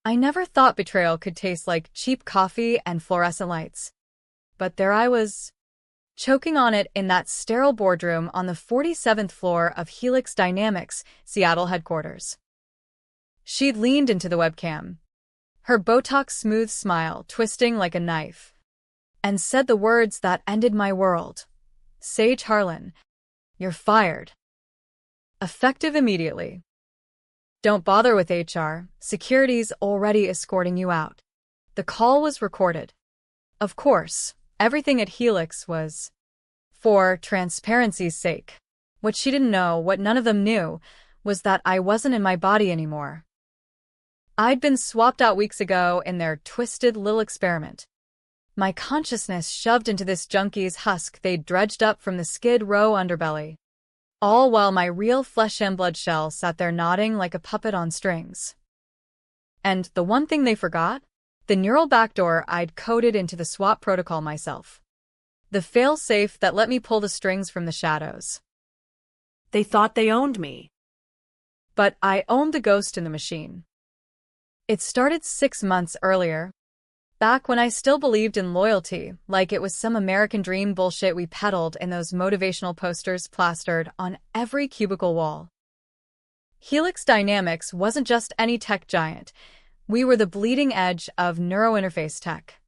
I never thought betrayal could taste like cheap coffee and fluorescent lights. But there I was, choking on it in that sterile boardroom on the 47th floor of Helix Dynamics' Seattle headquarters. She'd leaned into the webcam, her Botox-smooth smile twisting like a knife, and said the words that ended my world. "Sage Harlan, you're fired. Effective immediately. Don't bother with HR, security's already escorting you out." The call was recorded. Of course, everything at Helix was for transparency's sake. What she didn't know, what none of them knew, was that I wasn't in my body anymore. I'd been swapped out weeks ago in their twisted little experiment. My consciousness shoved into this junkie's husk they'd dredged up from the Skid Row underbelly. All while my real flesh and blood shell sat there nodding like a puppet on strings. And the one thing they forgot? The neural backdoor I'd coded into the swap protocol myself. The fail-safe that let me pull the strings from the shadows. They thought they owned me. But I owned the ghost in the machine. It started 6 months earlier, back when I still believed in loyalty, like it was some American dream bullshit we peddled in those motivational posters plastered on every cubicle wall. Helix Dynamics wasn't just any tech giant. We were the bleeding edge of neurointerface tech.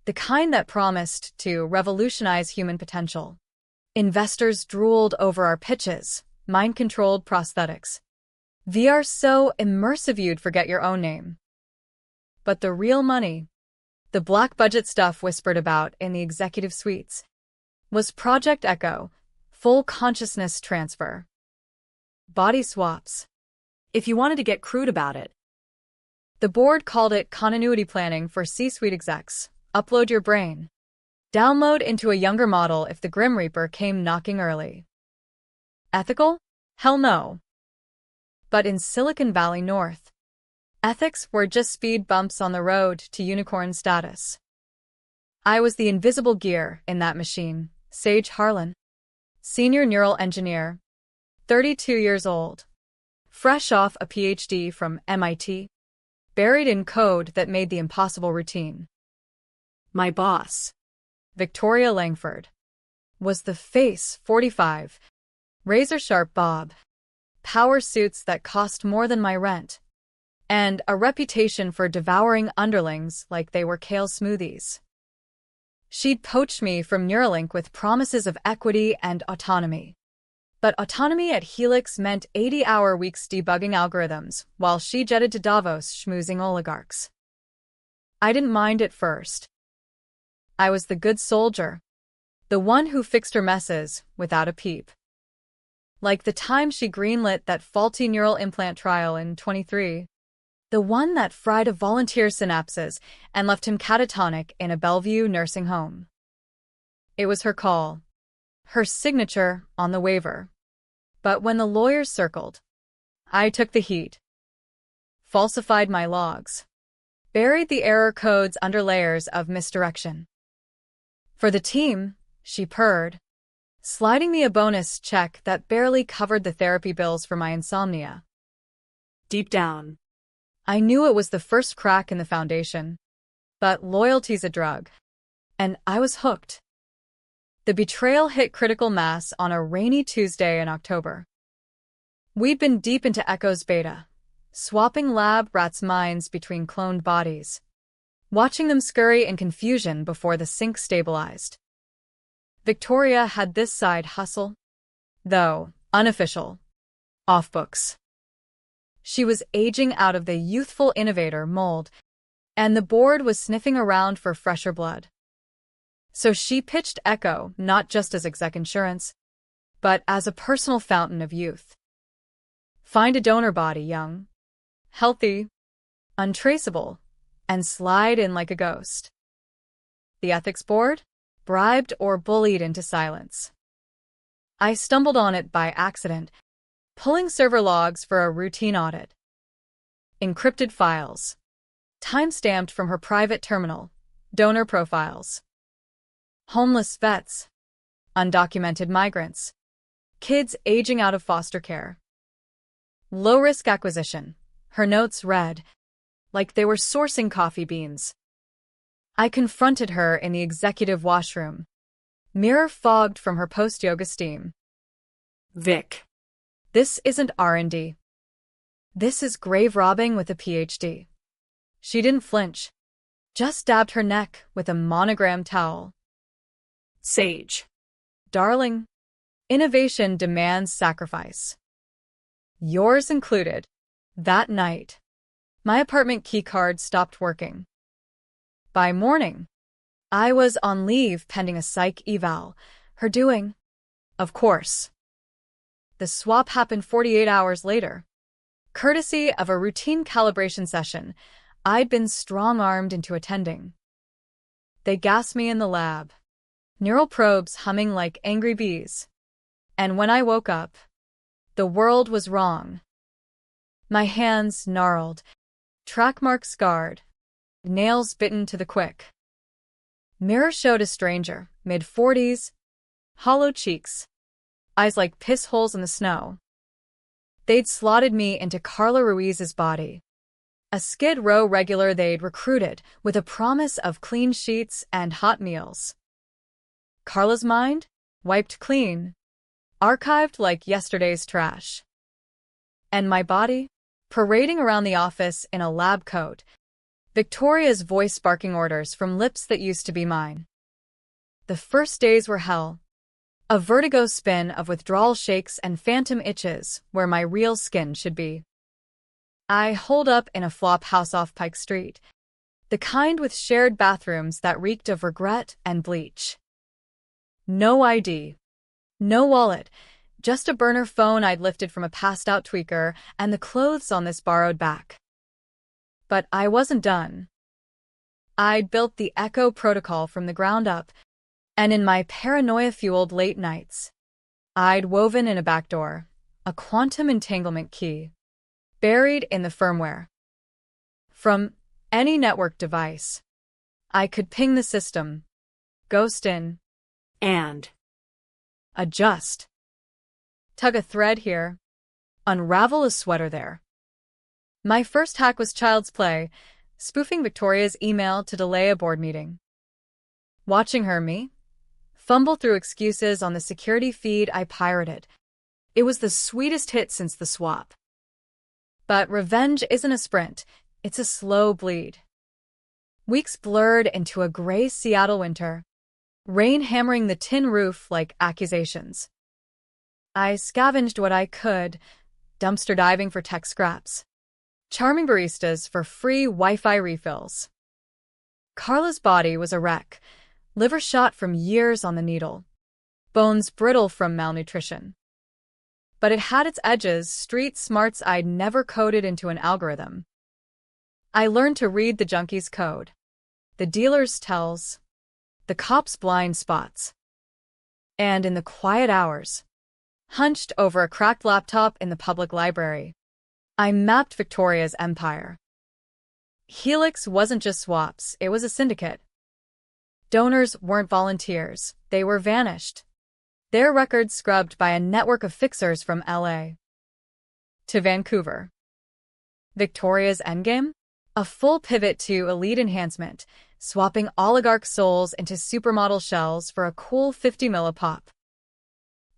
The kind that promised to revolutionize human potential. Investors drooled over our pitches, mind-controlled prosthetics. VR so immersive you'd forget your own name. But the real money, the black budget stuff whispered about in the executive suites, was Project Echo, full consciousness transfer. Body swaps. If you wanted to get crude about it. The board called it continuity planning for C-suite execs. Upload your brain. Download into a younger model if the Grim Reaper came knocking early. Ethical? Hell no. But in Silicon Valley North, ethics were just speed bumps on the road to unicorn status. I was the invisible gear in that machine. Sage Harlan, senior neural engineer, 32 years old, fresh off a PhD from MIT, buried in code that made the impossible routine. My boss, Victoria Langford, was the face, 45, razor-sharp bob, power suits that cost more than my rent, and a reputation for devouring underlings like they were kale smoothies. She'd poached me from Neuralink with promises of equity and autonomy. But autonomy at Helix meant 80-hour weeks debugging algorithms, while she jetted to Davos schmoozing oligarchs. I didn't mind at first. I was the good soldier, the one who fixed her messes without a peep. Like the time she greenlit that faulty neural implant trial in 23. The one that fried a volunteer's synapses and left him catatonic in a Bellevue nursing home. It was her call, her signature on the waiver. But when the lawyers circled, I took the heat. Falsified my logs. Buried the error codes under layers of misdirection. For the team, she purred, sliding me a bonus check that barely covered the therapy bills for my insomnia. Deep down, I knew it was the first crack in the foundation. But loyalty's a drug. And I was hooked. The betrayal hit critical mass on a rainy Tuesday in October. We'd been deep into Echo's beta, swapping lab rats' minds between cloned bodies, watching them scurry in confusion before the sync stabilized. Victoria had this side hustle, though unofficial, off books. She was aging out of the youthful innovator mold, and the board was sniffing around for fresher blood. So she pitched Echo not just as exec insurance, but as a personal fountain of youth. Find a donor body young, healthy, untraceable, and slide in like a ghost. The ethics board? Bribed or bullied into silence. I stumbled on it by accident, pulling server logs for a routine audit. Encrypted files. Time-stamped from her private terminal. Donor profiles. Homeless vets. Undocumented migrants. Kids aging out of foster care. Low-risk acquisition. Her notes read, like they were sourcing coffee beans. I confronted her in the executive washroom, mirror fogged from her post-yoga steam. Vic. This isn't R&D. This is grave robbing with a PhD. She didn't flinch, just dabbed her neck with a monogrammed towel. Sage. Darling, innovation demands sacrifice. Yours included. That night, my apartment keycard stopped working. By morning, I was on leave pending a psych eval, her doing, of course. The swap happened 48 hours later. Courtesy of a routine calibration session I'd been strong-armed into attending. They gassed me in the lab, neural probes humming like angry bees. And when I woke up, the world was wrong. My hands gnarled, track marks scarred, nails bitten to the quick. Mirror showed a stranger, mid-40s, hollow cheeks, eyes like piss holes in the snow. They'd slotted me into Carla Ruiz's body, a Skid Row regular they'd recruited with a promise of clean sheets and hot meals. Carla's mind? Wiped clean, archived like yesterday's trash. And my body? Parading around the office in a lab coat, Victoria's voice barking orders from lips that used to be mine. The first days were hell. A vertigo spin of withdrawal shakes and phantom itches where my real skin should be. I holed up in a flop house off Pike Street, the kind with shared bathrooms that reeked of regret and bleach. No ID. No wallet. Just a burner phone I'd lifted from a passed-out tweaker and the clothes on this borrowed back. But I wasn't done. I'd built the Echo protocol from the ground up, and in my paranoia-fueled late nights, I'd woven in a backdoor, a quantum entanglement key, buried in the firmware. From any network device, I could ping the system, ghost in, And adjust. Tug a thread here, unravel a sweater there. My first hack was child's play, spoofing Victoria's email to delay a board meeting. Watching me, fumble through excuses on the security feed I pirated. It was the sweetest hit since the swap. But revenge isn't a sprint, it's a slow bleed. Weeks blurred into a gray Seattle winter, rain hammering the tin roof like accusations. I scavenged what I could, dumpster diving for tech scraps, charming baristas for free Wi-Fi refills. Carla's body was a wreck, liver shot from years on the needle, bones brittle from malnutrition. But it had its edges, street smarts I'd never coded into an algorithm. I learned to read the junkie's code, the dealer's tells, the cop's blind spots. And in the quiet hours, hunched over a cracked laptop in the public library, I mapped Victoria's empire. Helix wasn't just swaps, it was a syndicate. Donors weren't volunteers, they were vanished. Their records scrubbed by a network of fixers from LA to Vancouver. Victoria's endgame? A full pivot to elite enhancement, swapping oligarch souls into supermodel shells for a cool 50 mil a pop.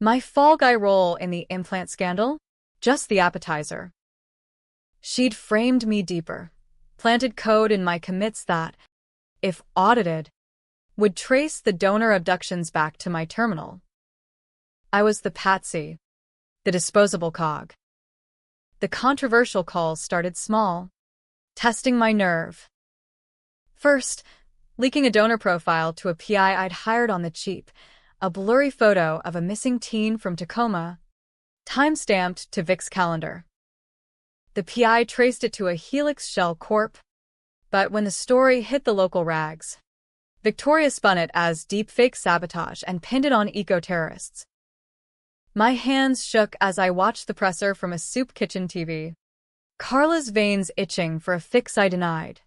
My fall guy role in the implant scandal? Just the appetizer. She'd framed me deeper, planted code in my commits that, if audited, would trace the donor abductions back to my terminal. I was the patsy, the disposable cog. The controversial calls started small, testing my nerve. First, leaking a donor profile to a PI I'd hired on the cheap, a blurry photo of a missing teen from Tacoma, time-stamped to Vic's calendar. The PI traced it to a Helix Shell Corp, but when the story hit the local rags, Victoria spun it as deepfake sabotage and pinned it on eco-terrorists. My hands shook as I watched the presser from a soup kitchen TV. Carla's veins itching for a fix I denied.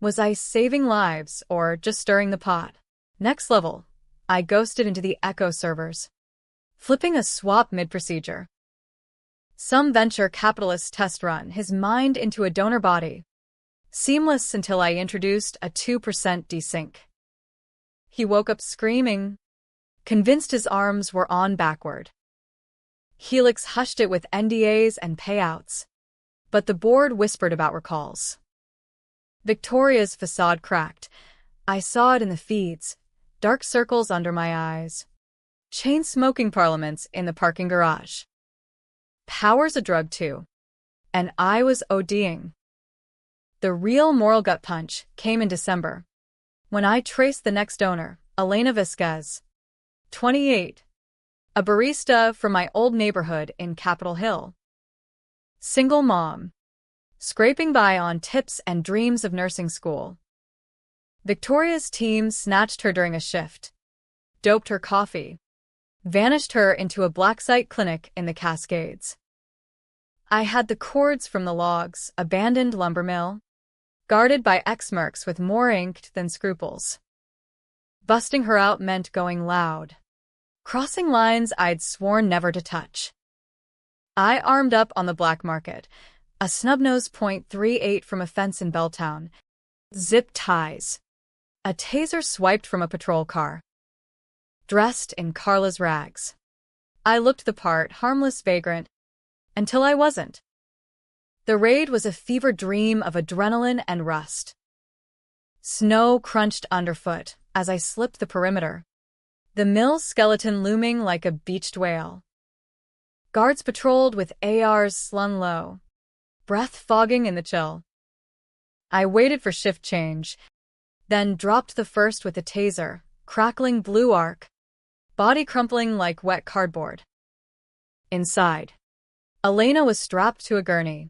Was I saving lives or just stirring the pot? Next level, I ghosted into the Echo servers, flipping a swap mid-procedure. Some venture capitalist test run his mind into a donor body, seamless until I introduced a 2% desync. He woke up screaming, convinced his arms were on backward. Helix hushed it with NDAs and payouts, but the board whispered about recalls. Victoria's facade cracked. I saw it in the feeds, dark circles under my eyes. Chain-smoking parliaments in the parking garage. Power's a drug too. And I was ODing. The real moral gut punch came in December, when I traced the next owner, Elena Vasquez, 28, a barista from my old neighborhood in Capitol Hill. Single mom, scraping by on tips and dreams of nursing school. Victoria's team snatched her during a shift, doped her coffee, vanished her into a black site clinic in the Cascades. I had the cords from the logs, abandoned lumber mill, guarded by ex-mercs with more ink than scruples. Busting her out meant going loud, crossing lines I'd sworn never to touch. I armed up on the black market, a snub-nose .38 from a fence in Belltown, zip ties, a taser swiped from a patrol car. Dressed in Carla's rags. I looked the part, harmless vagrant, until I wasn't. The raid was a fever dream of adrenaline and rust. Snow crunched underfoot as I slipped the perimeter, the mill's skeleton looming like a beached whale. Guards patrolled with ARs slung low, breath fogging in the chill. I waited for shift change, then dropped the first with a taser, crackling blue arc, body crumpling like wet cardboard. Inside, Elena was strapped to a gurney,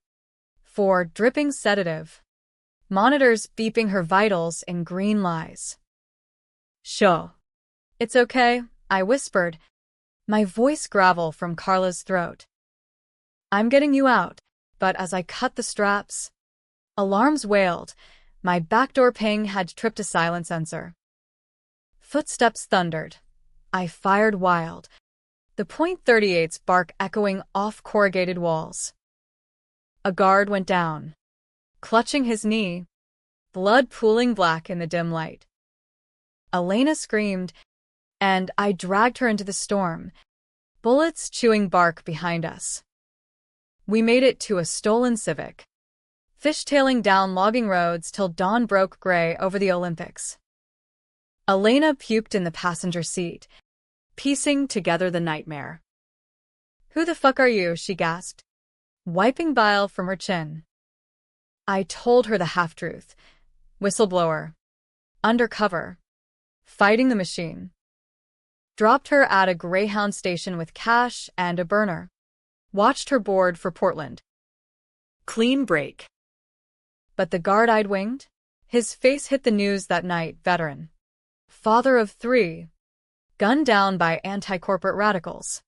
for dripping sedative, monitors beeping her vitals in green lies. "Sure. It's okay," I whispered, my voice gravel from Carla's throat. "I'm getting you out," but as I cut the straps, alarms wailed. My backdoor ping had tripped a silent sensor. Footsteps thundered. I fired wild, the .38's bark echoing off corrugated walls. A guard went down, clutching his knee, blood pooling black in the dim light. Elena screamed, and I dragged her into the storm, bullets chewing bark behind us. We made it to a stolen Civic, fishtailing down logging roads till dawn broke gray over the Olympics. Elena puked in the passenger seat, piecing together the nightmare. "Who the fuck are you?" she gasped, wiping bile from her chin. I told her the half-truth. Whistleblower. Undercover. Fighting the machine. Dropped her at a Greyhound station with cash and a burner. Watched her board for Portland. Clean break. But the guard I'd winged? His face hit the news that night, veteran. Father of 3. Gunned down by anti-corporate radicals.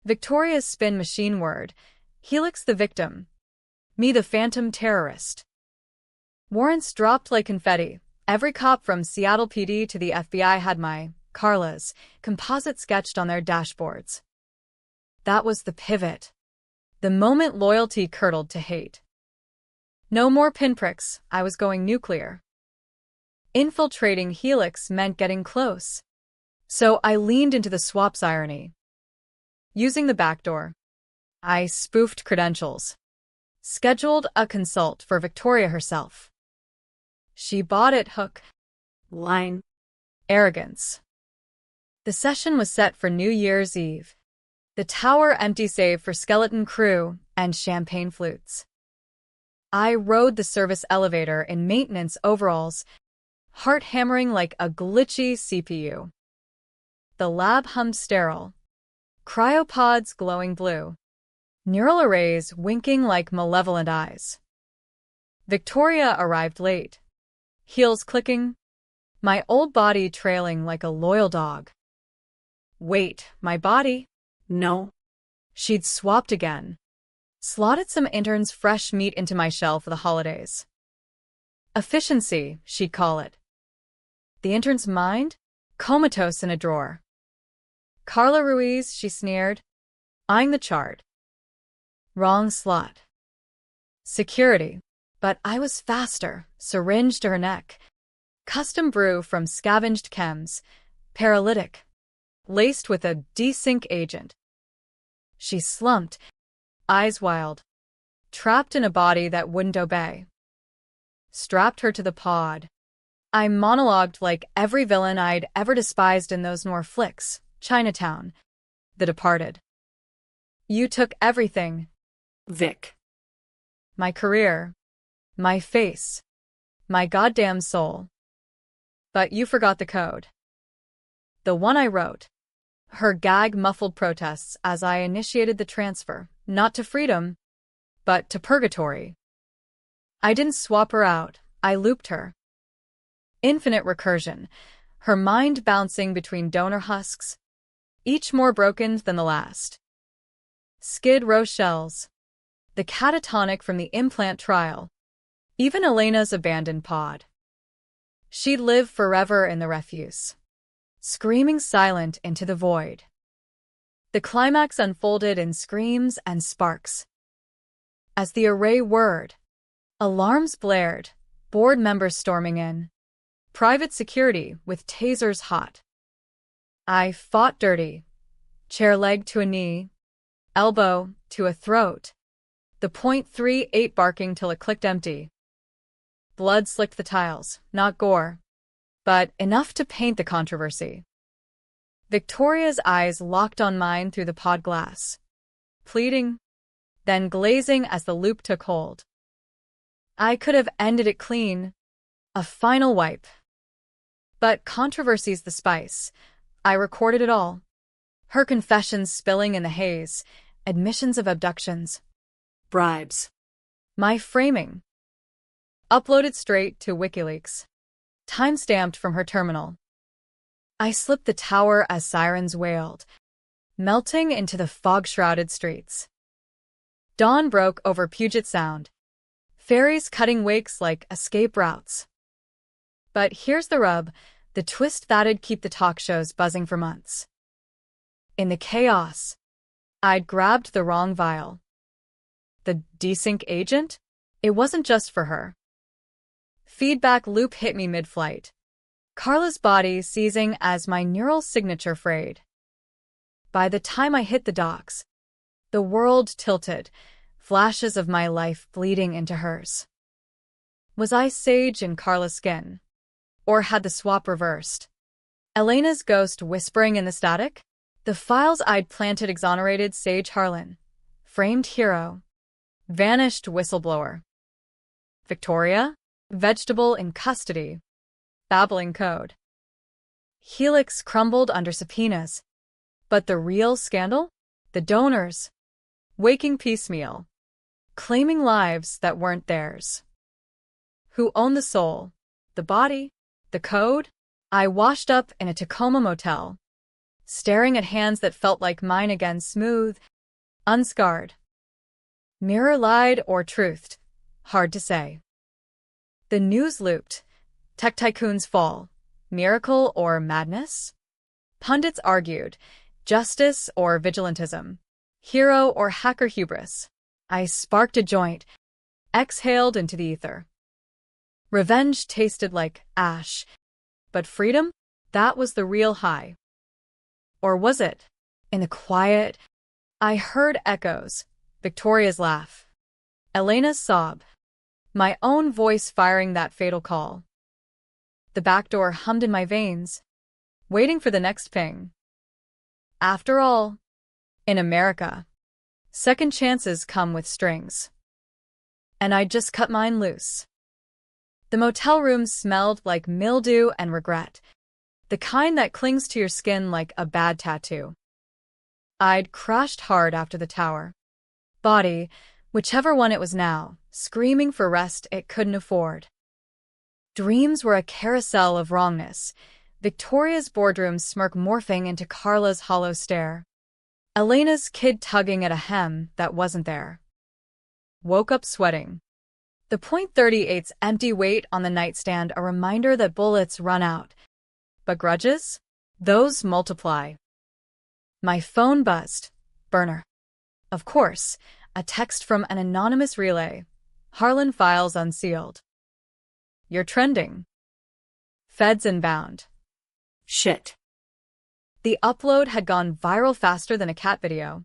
Victoria's spin machine word. Helix the victim. Me the phantom terrorist. Warrants dropped like confetti. Every cop from Seattle PD to the FBI had my, Carla's, composite sketched on their dashboards. That was the pivot. The moment loyalty curdled to hate. No more pinpricks, I was going nuclear. Infiltrating Helix meant getting close. So I leaned into the swap's irony. Using the back door, I spoofed credentials. Scheduled a consult for Victoria herself. She bought it hook, line, arrogance. The session was set for New Year's Eve. The tower empty save for skeleton crew and champagne flutes. I rode the service elevator in maintenance overalls, heart hammering like a glitchy CPU. The lab hummed sterile. Cryopods glowing blue. Neural arrays winking like malevolent eyes. Victoria arrived late. Heels clicking. My old body trailing like a loyal dog. Wait, my body? No. She'd swapped again. Slotted some interns' fresh meat into my shell for the holidays. Efficiency, she'd call it. The intern's mind? Comatose in a drawer. Carla Ruiz, she sneered, eyeing the chart. Wrong slot. Security. But I was faster, syringe to her neck. Custom brew from scavenged chems, paralytic, laced with a desync agent. She slumped, eyes wild, trapped in a body that wouldn't obey. Strapped her to the pod. I monologued like every villain I'd ever despised in those noir flicks, Chinatown, The Departed. You took everything. Vic. My career, my face, my goddamn soul. But you forgot the code. The one I wrote. Her gag muffled protests as I initiated the transfer, not to freedom, but to purgatory. I didn't swap her out, I looped her. Infinite recursion, her mind bouncing between donor husks, each more broken than the last. Skid Row shells, the catatonic from the implant trial, even Elena's abandoned pod. She'd live forever in the refuse, screaming silent into the void. The climax unfolded in screams and sparks. As the array whirred, alarms blared, board members storming in, private security with tasers hot. I fought dirty, chair leg to a knee, elbow to a throat, the .38 barking till it clicked empty. Blood slicked the tiles, not gore, but enough to paint the controversy. Victoria's eyes locked on mine through the pod glass, pleading, then glazing as the loop took hold. I could have ended it clean, a final wipe. But controversy's the spice. I recorded it all. Her confessions spilling in the haze, admissions of abductions, Bribes. my framing. Uploaded straight to WikiLeaks. Time-stamped from her terminal. I slipped the tower as sirens wailed, melting into the fog-shrouded streets. Dawn broke over Puget Sound. Ferries cutting wakes like escape routes. But here's the rub, the twist that'd keep the talk shows buzzing for months. In the chaos, I'd grabbed the wrong vial. The desync agent? It wasn't just for her. Feedback loop hit me mid-flight. Carla's body seizing as my neural signature frayed. By the time I hit the docks, the world tilted, flashes of my life bleeding into hers. Was I Sage in Carla's skin? Or had the swap reversed? Elena's ghost whispering in the static? The files I'd planted exonerated Sage Harlan. Framed hero. Vanished whistleblower. Victoria? Vegetable in custody. Babbling code. Helix crumbled under subpoenas. But the real scandal? The donors. Waking piecemeal. Claiming lives that weren't theirs. Who owned the soul? The body? The code? I washed up in a Tacoma motel, staring at hands that felt like mine again, smooth, unscarred. Mirror lied or truthed. Hard to say. The news looped. Tech tycoons fall. Miracle or madness? Pundits argued. Justice or vigilantism? Hero or hacker hubris? I sparked a joint, exhaled into the ether. Revenge tasted like ash. But freedom? That was the real high. Or was it? In the quiet, I heard echoes. Victoria's laugh. Elena's sob. My own voice firing that fatal call. The back door hummed in my veins, waiting for the next ping. After all, in America, second chances come with strings. And I'd just cut mine loose. The motel room smelled like mildew and regret, the kind that clings to your skin like a bad tattoo. I'd crashed hard after the tower. Body, whichever one it was now, screaming for rest it couldn't afford. Dreams were a carousel of wrongness, Victoria's boardroom smirk morphing into Carla's hollow stare. Elena's kid tugging at a hem that wasn't there. Woke up sweating. The .38's empty weight on the nightstand a reminder that bullets run out. But grudges? Those multiply. My phone buzzed. Burner. Of course, a text from an anonymous relay. Harlan files unsealed. You're trending. Feds inbound. Shit. The upload had gone viral faster than a cat video.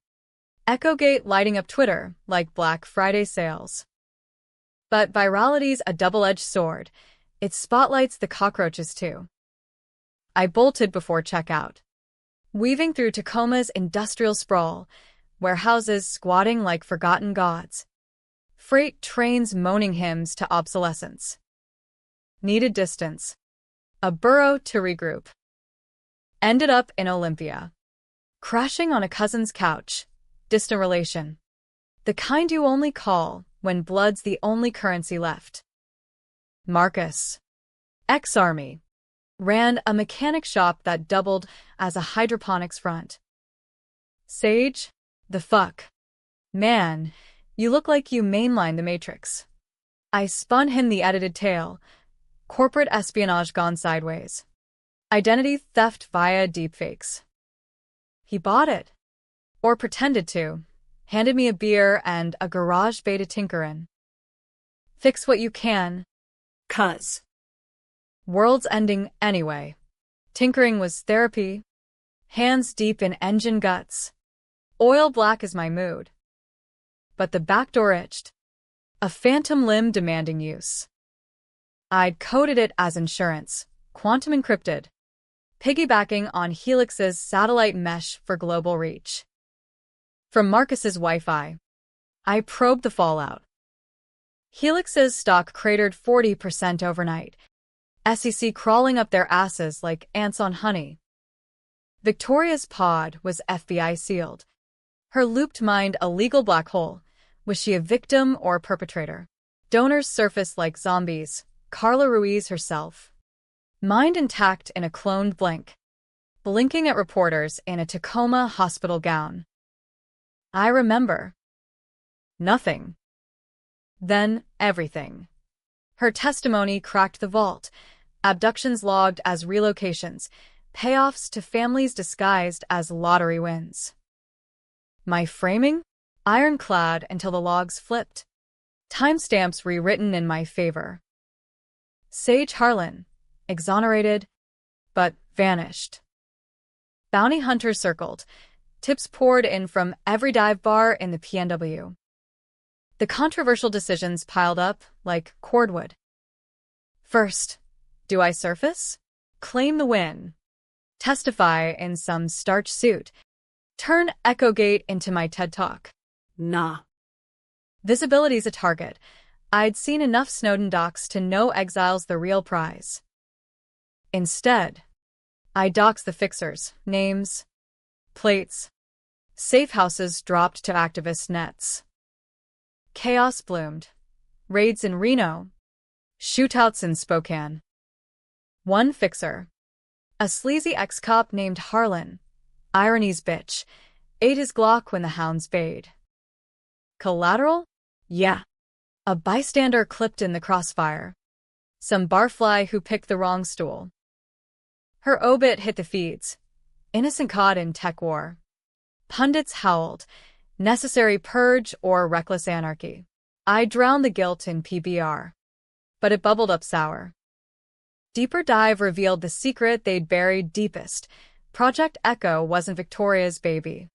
Echogate lighting up Twitter like Black Friday sales. But virality's a double-edged sword. It spotlights the cockroaches too. I bolted before checkout. Weaving through Tacoma's industrial sprawl, warehouses squatting like forgotten gods. Freight trains moaning hymns to obsolescence. Needed distance. A burrow to regroup. Ended up in Olympia. Crashing on a cousin's couch. Distant relation. The kind you only call when blood's the only currency left. Marcus, ex-army, ran a mechanic shop that doubled as a hydroponics front. Sage, the fuck. Man, you look like you mainlined the Matrix. I spun him the edited tale. Corporate espionage gone sideways. Identity theft via deepfakes. He bought it. Or pretended to. Handed me a beer and a garage beta tinkerin'. Fix what you can. 'Cause. World's ending anyway. Tinkering was therapy. Hands deep in engine guts. Oil black is my mood. But the back door itched. A phantom limb demanding use. I'd coded it as insurance, quantum encrypted, piggybacking on Helix's satellite mesh for global reach. From Marcus's Wi-Fi, I probed the fallout. Helix's stock cratered 40% overnight, SEC crawling up their asses like ants on honey. Victoria's pod was FBI sealed. Her looped mind a legal black hole. Was she a victim or perpetrator? Donors surfaced like zombies. Carla Ruiz herself. Mind intact in a cloned blink. Blinking at reporters in a Tacoma hospital gown. I remember. Nothing. Then, everything. Her testimony cracked the vault. Abductions logged as relocations. Payoffs to families disguised as lottery wins. My framing? Ironclad until the logs flipped. Timestamps rewritten in my favor. Sage Harlan, exonerated, but vanished. Bounty hunters circled. Tips poured in from every dive bar in the PNW. The controversial decisions piled up like cordwood. First, do I surface? Claim the win. Testify in some starch suit. Turn Echogate into my TED Talk. Nah. Visibility's a target. I'd seen enough Snowden docs to know exile's the real prize. Instead, I dox the fixers, names, plates. Safe houses dropped to activist nets. Chaos bloomed. Raids in Reno. Shootouts in Spokane. One fixer, a sleazy ex-cop named Harlan, irony's bitch, ate his Glock when the hounds bayed. Collateral? Yeah. A bystander clipped in the crossfire. Some barfly who picked the wrong stool. Her obit hit the feeds. Innocent caught in tech war. Pundits howled. Necessary purge or reckless anarchy. I drowned the guilt in PBR. But it bubbled up sour. Deeper dive revealed the secret they'd buried deepest. Project Echo wasn't Victoria's baby.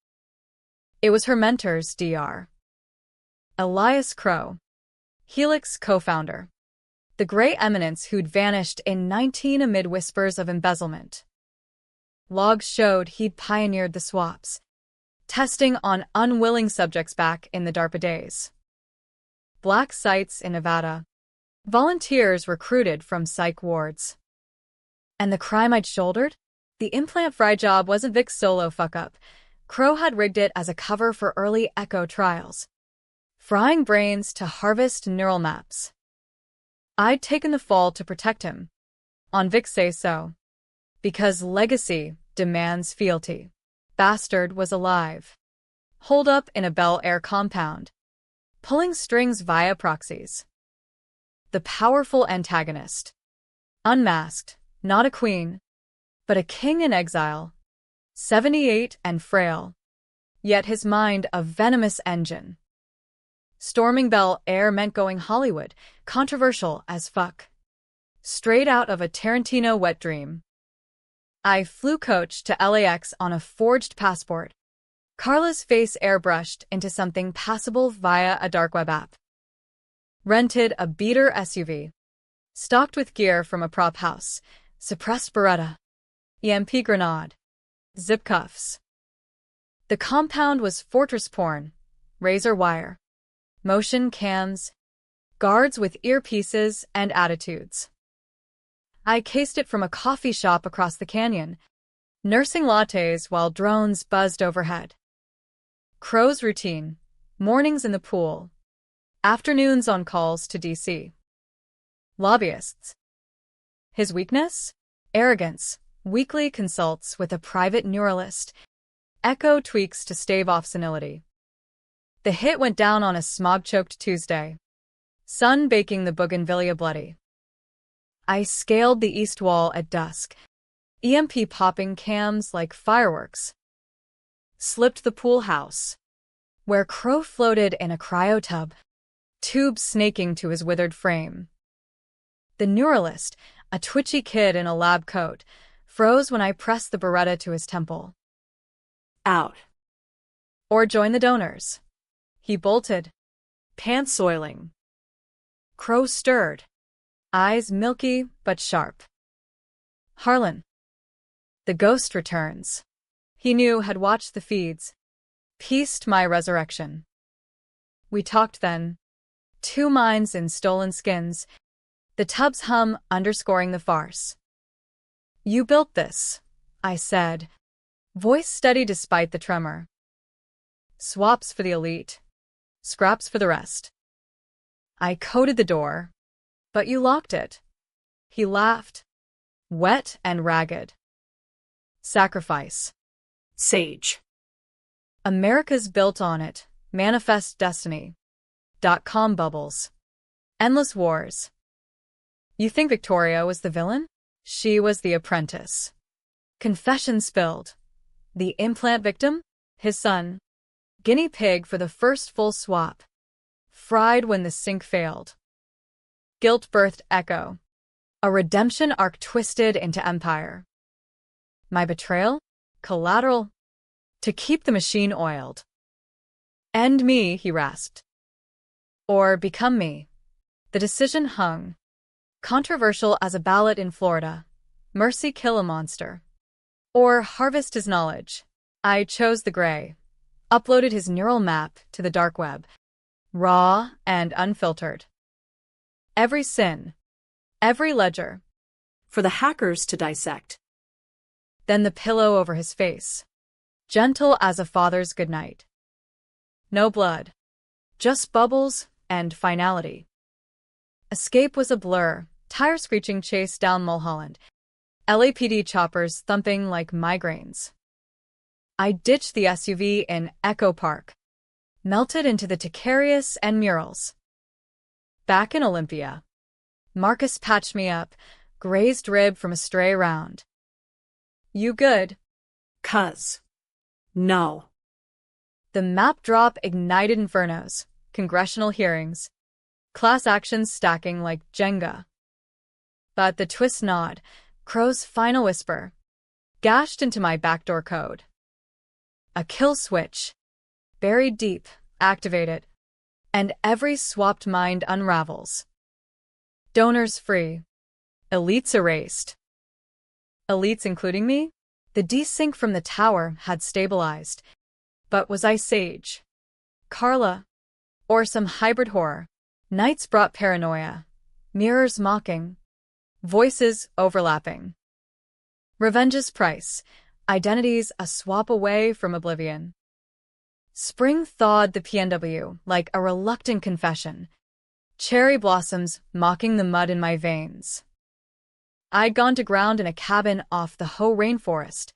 It was her mentor's Dr. Elias Crow, Helix co-founder. The gray eminence who'd vanished in 19 amid whispers of embezzlement. Logs showed he'd pioneered the swaps, testing on unwilling subjects back in the DARPA days. Black sites in Nevada. Volunteers recruited from psych wards. And the crime I'd shouldered? The implant fry job wasn't Vic's solo fuck-up. Crow had rigged it as a cover for early Echo trials. Frying brains to harvest neural maps. I'd taken the fall to protect him. On Vic's say-so. Because legacy demands fealty. Bastard was alive. Holed up in a Bel Air compound. Pulling strings via proxies. The powerful antagonist. Unmasked, not a queen, but a king in exile. 78 and frail. Yet his mind a venomous engine. Storming Bel Air meant going Hollywood, controversial as fuck. Straight out of a Tarantino wet dream. I flew coach to LAX on a forged passport. Carla's face airbrushed into something passable via a dark web app. Rented a beater SUV. Stocked with gear from a prop house. Suppressed Beretta. EMP grenade. Zip cuffs. The compound was fortress porn. Razor wire. Motion cams. Guards with earpieces and attitudes. I cased it from a coffee shop across the canyon, nursing lattes while drones buzzed overhead. Crow's routine, mornings in the pool, afternoons on calls to DC. Lobbyists. His weakness? Arrogance. Weekly consults with a private neuralist. Echo tweaks to stave off senility. The hit went down on a smog-choked Tuesday. Sun baking the bougainvillea bloody. I scaled the east wall at dusk, EMP popping cams like fireworks. Slipped the pool house, where Crow floated in a cryotub, tubes snaking to his withered frame. The neuralist, a twitchy kid in a lab coat, froze when I pressed the Beretta to his temple. Out. Or join the donors. He bolted, pants soiling. Crow stirred, eyes milky but sharp. Harlan. The ghost returns. He knew, had watched the feeds, pieced my resurrection. We talked then. 2 minds in stolen skins, the tub's hum underscoring the farce. You built this, I said, voice steady despite the tremor. Swaps for the elite, scraps for the rest. I coded the door, but you locked it. He laughed, wet and ragged. Sacrifice. Sage. America's built on it. Manifest destiny. .com bubbles. Endless wars. You think Victoria was the villain? She was the apprentice. Confession spilled. The implant victim? His son. Guinea pig for the first full swap. Fried when the sink failed. Guilt birthed Echo. A redemption arc twisted into empire. My betrayal? Collateral? To keep the machine oiled. End me, he rasped. Or become me. The decision hung. Controversial as a ballot in Florida. Mercy kill a monster. Or harvest his knowledge. I chose the gray. Uploaded his neural map to the dark web. Raw and unfiltered. Every sin. Every ledger. For the hackers to dissect. Then the pillow over his face. Gentle as a father's goodnight. No blood. Just bubbles and finality. Escape was a blur. Tire screeching chase down Mulholland. LAPD choppers thumping like migraines. I ditched the SUV in Echo Park. Melted into the Ticarius and murals. Back in Olympia. Marcus patched me up, grazed rib from a stray round. You good? Cuz. No. The map drop ignited infernos, congressional hearings, class actions stacking like Jenga. But the twist nod, Crow's final whisper, gashed into my backdoor code. A kill switch. Buried deep, activated, and every swapped mind unravels. Donors free. Elites erased. Elites including me? The desync from the tower had stabilized. But was I Sage? Carla? Or some hybrid horror? Nights brought paranoia. Mirrors mocking. Voices overlapping. Revenge's price. Identities a swap away from oblivion. Spring thawed the PNW like a reluctant confession. Cherry blossoms mocking the mud in my veins. I'd gone to ground in a cabin off the Hoh rainforest.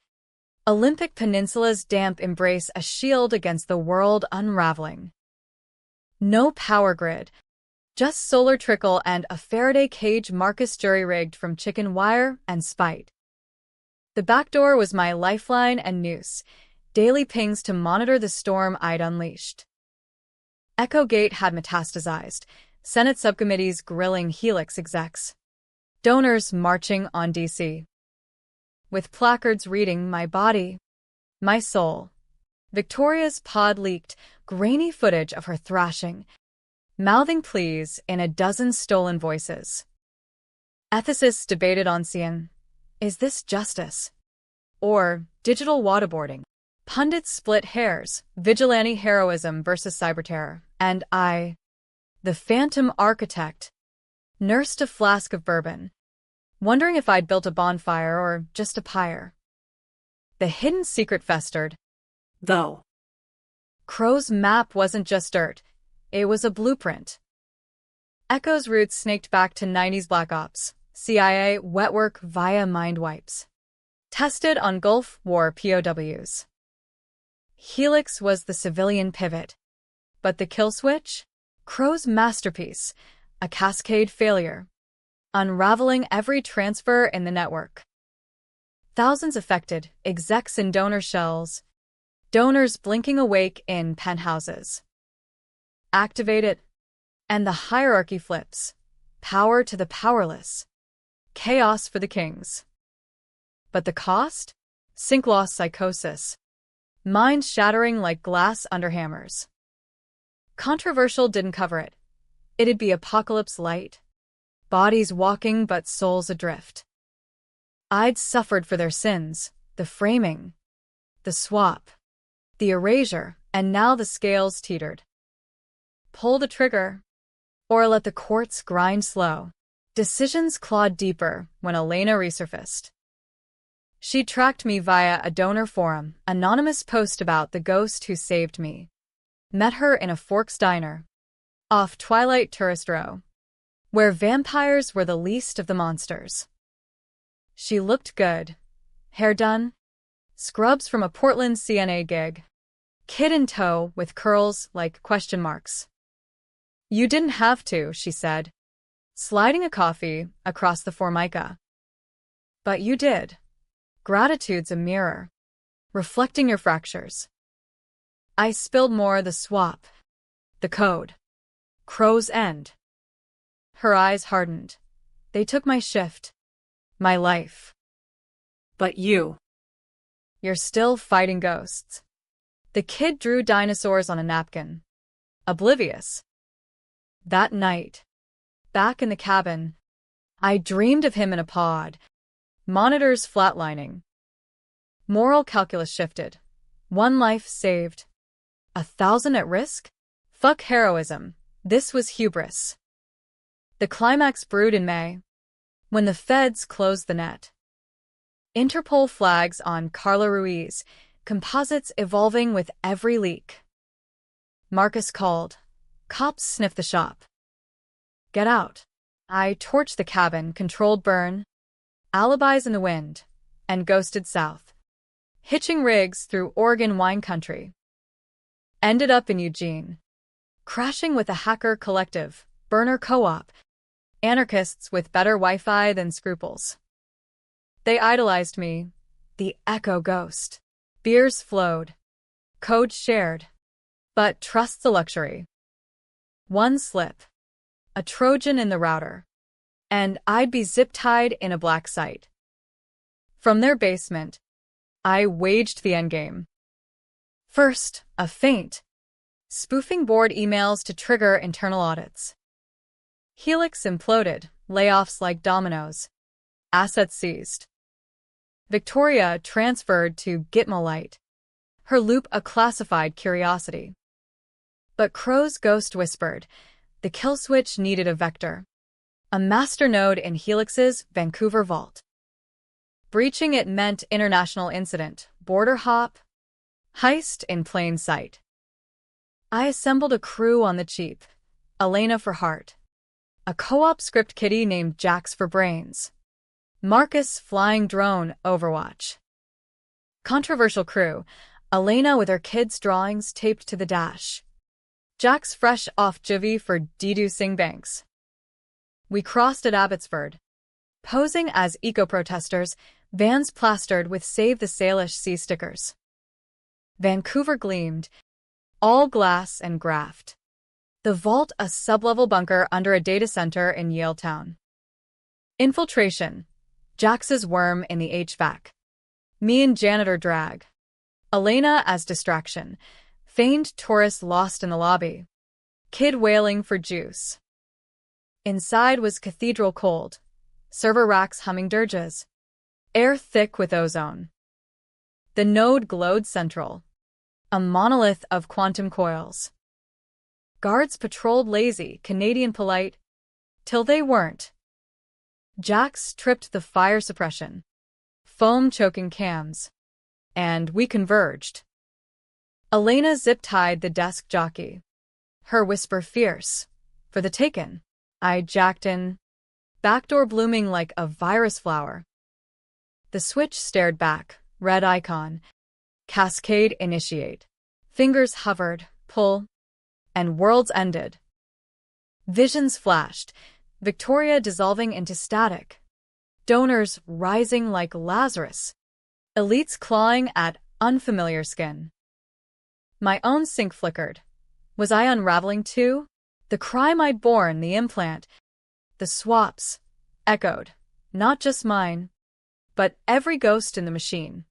Olympic Peninsula's damp embrace a shield against the world unraveling. No power grid. Just solar trickle and a Faraday cage Marcus jury-rigged from chicken wire and spite. The back door was my lifeline and noose. Daily pings to monitor the storm I'd unleashed. EchoGate had metastasized, Senate subcommittees grilling Helix execs, donors marching on D.C. with placards reading "My body, my soul." Victoria's pod leaked grainy footage of her thrashing, mouthing pleas in a dozen stolen voices. Ethicists debated on CNN. Is this justice? Or digital waterboarding? Pundits split hairs, vigilante heroism versus cyberterror, and I, the phantom architect, nursed a flask of bourbon, wondering if I'd built a bonfire or just a pyre. The hidden secret festered, Though. Crow's map wasn't just dirt, it was a blueprint. Echo's roots snaked back to 90s Black Ops, CIA wet work via mind wipes, tested on Gulf War POWs. Helix was the civilian pivot, but the kill switch? Crow's masterpiece, a cascade failure, unraveling every transfer in the network. Thousands affected, execs in donor shells, donors blinking awake in penthouses. Activate it, and the hierarchy flips. Power to the powerless. Chaos for the kings. But the cost? Sync loss psychosis. Minds shattering like glass under hammers. Controversial didn't cover it. It'd be apocalypse light. Bodies walking but souls adrift. I'd suffered for their sins, the framing, the swap, the erasure, and now the scales teetered. Pull the trigger, or let the courts grind slow. Decisions clawed deeper when Elena resurfaced. She tracked me via a donor forum, anonymous post about the ghost who saved me. Met her in a Forks diner, off Twilight Tourist Row, where vampires were the least of the monsters. She looked good. Hair done, scrubs from a Portland CNA gig, kid in tow with curls like question marks. You didn't have to, she said, sliding a coffee across the Formica. But you did. Gratitude's a mirror, reflecting your fractures. I spilled more the swap, the code, Crow's End. Her eyes hardened. They took my shift, my life. But you. You're still fighting ghosts. The kid drew dinosaurs on a napkin, oblivious. That night, back in the cabin, I dreamed of him in a pod, monitors flatlining. Moral calculus shifted. 1 life saved. 1,000 at risk? Fuck heroism. This was hubris. The climax brewed in May, when the feds closed the net. Interpol flags on Carla Ruiz, composites evolving with every leak. Marcus called. Cops sniffed the shop. Get out. I torched the cabin, controlled burn, alibis in the wind, and ghosted south. Hitching rigs through Oregon wine country. Ended up in Eugene. Crashing with a hacker collective, burner co-op, anarchists with better Wi-Fi than scruples. They idolized me, the Echo Ghost. Beers flowed. Code shared. But trust's a luxury. One slip. A Trojan in the router. And I'd be zip-tied in a black site. From their basement, I waged the endgame. First, a feint. Spoofing board emails to trigger internal audits. Helix imploded, layoffs like dominoes. Assets seized. Victoria transferred to Gitmo Lite, her loop a classified curiosity. But Crow's ghost whispered, the kill switch needed a vector. A master node in Helix's Vancouver vault. Breaching it meant international incident, border hop, heist in plain sight. I assembled a crew on the cheap, Elena for heart, a co-op script kitty named Jax for brains, Marcus flying drone Overwatch. Controversial crew, Elena with her kids' drawings taped to the dash, Jax fresh off juvie for deducing banks. We crossed at Abbotsford, posing as eco-protesters, vans plastered with Save the Salish Sea stickers. Vancouver gleamed, all glass and graft. The vault, a sublevel bunker under a data center in Yaletown. Infiltration. Jax's worm in the HVAC. Me and janitor drag. Elena as distraction. Feigned tourist lost in the lobby. Kid wailing for juice. Inside was cathedral cold. Server racks humming dirges. Air thick with ozone. The node glowed central. A monolith of quantum coils. Guards patrolled lazy, Canadian polite, till they weren't. Jax tripped the fire suppression. Foam choking cams. And we converged. Elena zip-tied the desk jockey. Her whisper fierce. For the taken. I jacked in. Backdoor blooming like a virus flower. The switch stared back. Red icon. Cascade initiate. Fingers hovered. Pull. And worlds ended. Visions flashed. Victoria dissolving into static. Donors rising like Lazarus. Elites clawing at unfamiliar skin. My own sync flickered. Was I unraveling too? The crime I'd borne, the implant. The swaps. Echoed. Not just mine. But every ghost in the machine.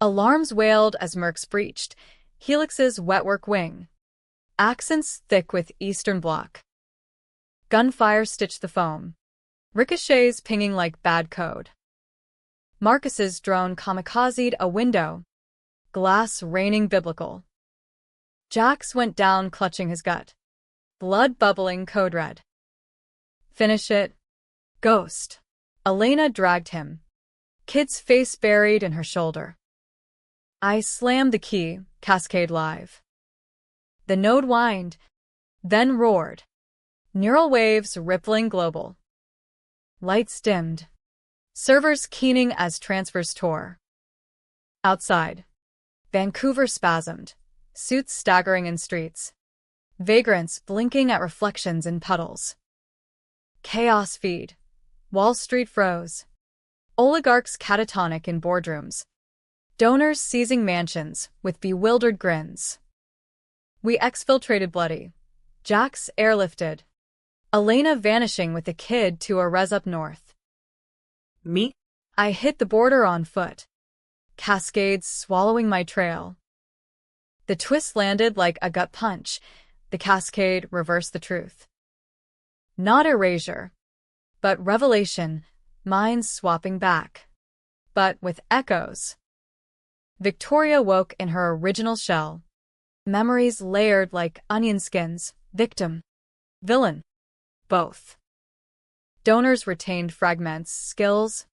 Alarms wailed as Mercs breached. Helix's wetwork wing. Accents thick with Eastern Bloc. Gunfire stitched the foam. Ricochets pinging like bad code. Marcus's drone kamikazed a window. Glass raining biblical. Jax went down clutching his gut. Blood bubbling code red. Finish it. Ghost. Elena dragged him. Kid's face buried in her shoulder. I slammed the key, Cascade live. The node whined, then roared. Neural waves rippling global. Lights dimmed. Servers keening as transfers tore. Outside. Vancouver spasmed. Suits staggering in streets. Vagrants blinking at reflections in puddles. Chaos feed. Wall Street froze. Oligarchs catatonic in boardrooms. Donors seizing mansions with bewildered grins. We exfiltrated bloody. Jax airlifted. Elena vanishing with the kid to a res up north. Me? I hit the border on foot. Cascades swallowing my trail. The twist landed like a gut punch. The cascade reversed the truth. Not erasure, but revelation, minds swapping back. But with echoes. Victoria woke in her original shell. Memories layered like onion skins, victim, villain, both. Donors retained fragments, skills,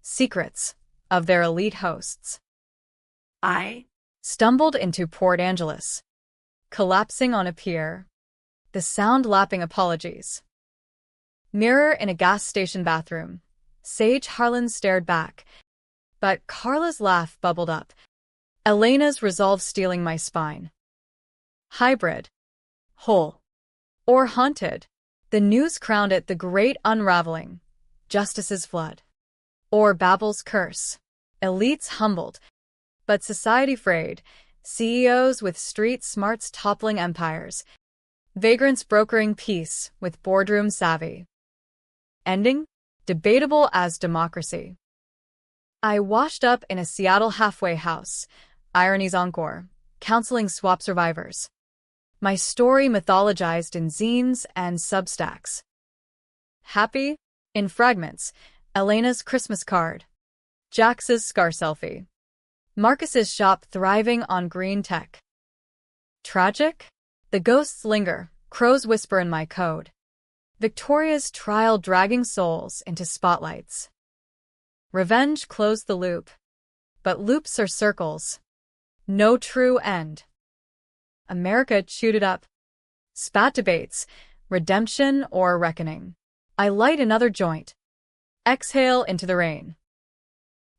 secrets of their elite hosts. I Stumbled into Port Angeles, collapsing on a pier, the sound lapping apologies. Mirror in a gas station bathroom. Sage Harlan stared back, but Carla's laugh bubbled up. Elena's resolve stealing my spine. Hybrid. Whole. Or haunted. The news crowned it the great unraveling. Justice's flood. Or Babel's curse. Elites humbled. But society frayed. CEOs with street smarts toppling empires. Vagrants brokering peace with boardroom savvy. Ending? Debatable as democracy. I washed up in a Seattle halfway house. Irony's encore. Counseling swap survivors. My story mythologized in zines and substacks. Happy? In fragments. Elena's Christmas card. Jax's scar selfie. Marcus's shop thriving on green tech. Tragic? The ghosts linger, crows whisper in my code. Victoria's trial dragging souls into spotlights. Revenge closed the loop. But loops are circles. No true end. America chewed it up. Spat debates, redemption or reckoning. I light another joint. Exhale into the rain.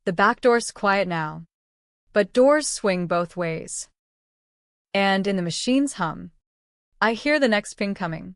The back door's quiet now. But doors swing both ways. And in the machine's hum, I hear the next ping coming.